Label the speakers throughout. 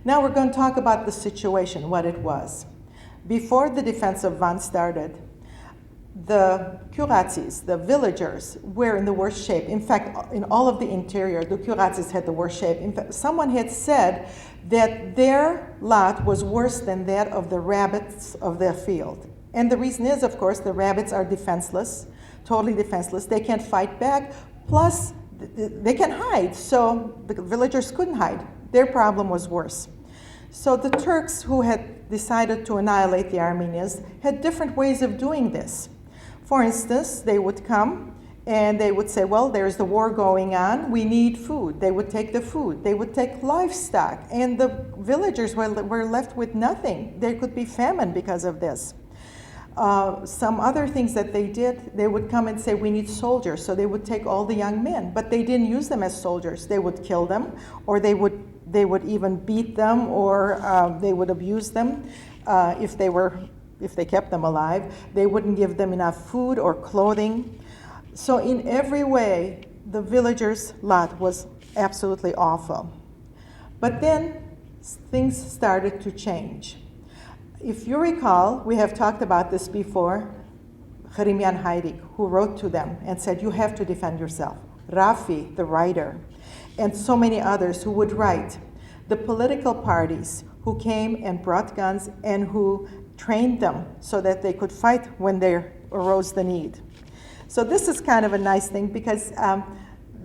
Speaker 1: Now we're going to talk about the situation, what it was. Before the defense of Van started, the Curațis, the villagers, were in the worst shape. In fact, in all of the interior, the Curațis had the worst shape. In fact, someone had said that their lot was worse than that of the rabbits of their field. And the reason is, of course, the rabbits are defenseless, totally defenseless. They can't fight back, plus they can hide, so the villagers couldn't hide. Their problem was worse. So the Turks, who had decided to annihilate the Armenians, had different ways of doing this. For instance, they would come and they would say, well, there's the war going on, we need food. They would take the food. They would take livestock, and the villagers were left with nothing. There could be famine because of this. Some other things that they did, they would come and say, we need soldiers. So they would take all the young men, but they didn't use them as soldiers. They would kill them, or they would even beat them, or they would abuse them if they kept them alive. They wouldn't give them enough food or clothing. So in every way, the villagers' lot was absolutely awful. But then things started to change. If you recall, we have talked about this before, Cherimian Hayrik, who wrote to them and said, you have to defend yourself. Rafi, the writer, and so many others who would write. The political parties who came and brought guns and who trained them so that they could fight when there arose the need. So this is kind of a nice thing, because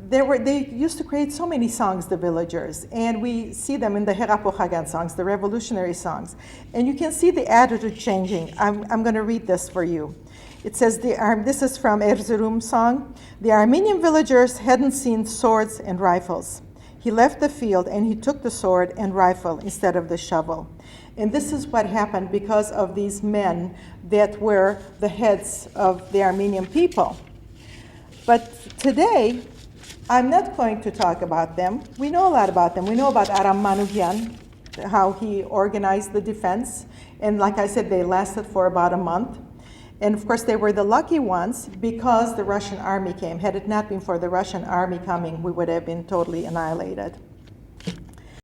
Speaker 1: they used to create so many songs, the villagers, and we see them in the Herosamard songs, the revolutionary songs. And you can see the attitude changing. I'm going to read this for you. It says, this is from Erzurum song, the Armenian villagers hadn't seen swords and rifles. He left the field and he took the sword and rifle instead of the shovel. And this is what happened because of these men that were the heads of the Armenian people. But today, I'm not going to talk about them. We know a lot about them. We know about Aram Manukyan, how he organized the defense. And like I said, they lasted for about a month. And of course, they were the lucky ones because the Russian army came. Had it not been for the Russian army coming, we would have been totally annihilated.